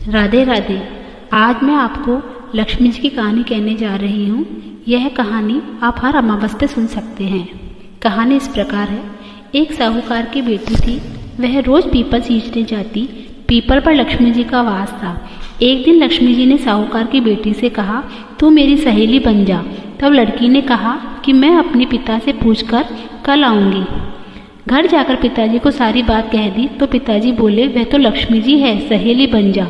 राधे राधे। आज मैं आपको लक्ष्मी जी की कहानी कहने जा रही हूँ। यह कहानी आप हर अमावस पे सुन सकते हैं। कहानी इस प्रकार है। एक साहूकार की बेटी थी। वह रोज पीपल सींचने जाती। पीपल पर लक्ष्मी जी का वास था। एक दिन लक्ष्मी जी ने साहूकार की बेटी से कहा, तू मेरी सहेली बन जा। तब लड़की ने कहा कि मैं अपने पिता से पूछकर कल आऊंगी। घर जाकर पिताजी को सारी बात कह दी तो पिताजी बोले, वह तो लक्ष्मी जी है, सहेली बन जा।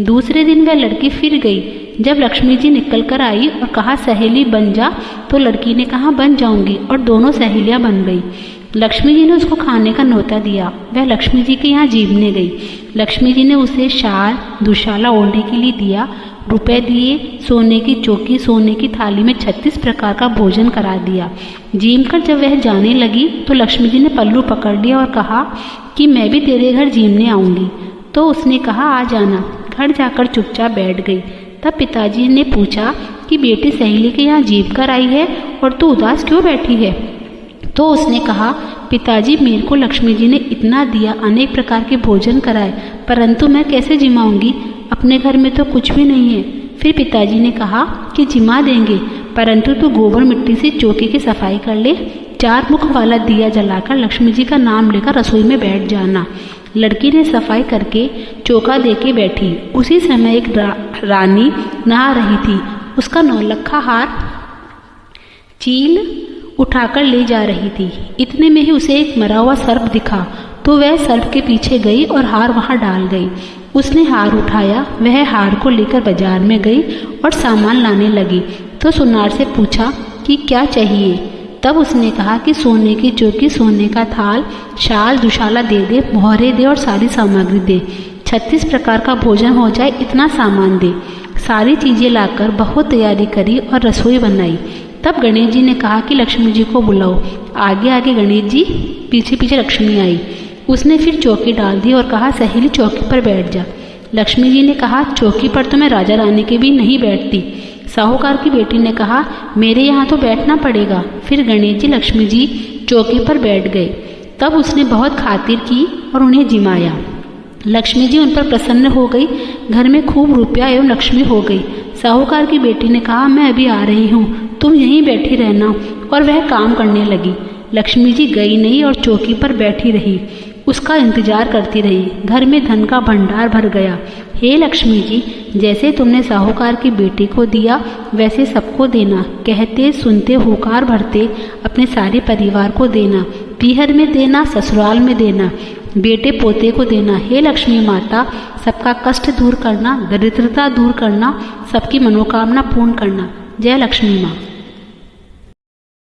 दूसरे दिन वह लड़की फिर गई। जब लक्ष्मी जी निकल कर आई और कहा सहेली बन जा, तो लड़की ने कहा बन जाऊंगी, और दोनों सहेलियां बन गई। लक्ष्मी जी ने उसको खाने का न्योता दिया। वह लक्ष्मी जी के यहाँ जीवने गई। लक्ष्मी जी ने उसे शाल दुशाला ओढ़ने के लिए दिया, रुपए दिए, सोने की चौकी, सोने की थाली में 36 प्रकार का भोजन करा दिया। जीम कर जब वह जाने लगी तो लक्ष्मी जी ने पल्लू पकड़ लिया और कहा कि मैं भी तेरे घर जीमने आऊंगी। तो उसने कहा आ जाना। घर जाकर चुपचाप बैठ गई। तब पिताजी ने पूछा कि बेटी सहेली के यहाँ जीव कर आई है और तू उदास क्यों बैठी है? तो उसने कहा, पिताजी मेरे को लक्ष्मी जी ने इतना दिया, अनेक प्रकार के भोजन कराए, परंतु मैं कैसे जिमाऊंगी? अपने घर में तो कुछ भी नहीं है। फिर पिताजी ने कहा कि जिमा देंगे, परंतु तू गोबर मिट्टी से चौकी की सफाई कर ले। 4 मुख वाला दिया जलाकर लक्ष्मी जी का नाम लेकर रसोई में बैठ जाना। लड़की ने सफाई करके चौका दे के बैठी। उसी समय एक रानी नहा रही थी। उसका नौलखा हार चील उठाकर ले जा रही थी। इतने में ही उसे एक मरा हुआ सर्प दिखा, तो वह सर्प के पीछे गई और हार वहां डाल गई। उसने हार उठाया। वह हार को लेकर बाजार में गई और सामान लाने लगी। तो सुनार से पूछा कि क्या चाहिए? तब उसने कहा कि सोने की चौकी, सोने का थाल, शाल दुशाला दे, मोहरे दे और सारी सामग्री दे। 36 प्रकार का भोजन हो जाए, इतना सामान दे। सारी चीजें लाकर बहुत तैयारी करी और रसोई बनाई। तब गणेश जी ने कहा कि लक्ष्मी जी को बुलाओ। आगे आगे गणेश जी, पीछे पीछे लक्ष्मी आई। उसने फिर चौकी डाल दी और कहा सहेली चौकी पर बैठ जा। लक्ष्मी जी ने कहा चौकी पर तो मैं राजा रानी के भी नहीं बैठती। साहूकार की बेटी ने कहा मेरे यहाँ तो बैठना पड़ेगा। फिर गणेश जी लक्ष्मी जी चौकी पर बैठ गए। तब उसने बहुत खातिर की और उन्हें जिमाया। लक्ष्मी जी उन पर प्रसन्न हो गई। घर में खूब रुपया एवं लक्ष्मी हो गई। साहूकार की बेटी ने कहा मैं अभी आ रही हूँ, तुम यहीं बैठी रहना। और वह काम करने लगी। लक्ष्मी जी गई नहीं और चौकी पर बैठी रही। उसका इंतजार करती रही। घर में धन का भंडार भर गया। हे लक्ष्मी जी, जैसे तुमने साहूकार की बेटी को दिया वैसे सबको देना। कहते सुनते होकार भरते अपने सारे परिवार को देना। पीहर में देना, ससुराल में देना, बेटे पोते को देना। हे लक्ष्मी माता, सबका कष्ट दूर करना, दरिद्रता दूर करना, सबकी मनोकामना पूर्ण करना। जय लक्ष्मी माँ।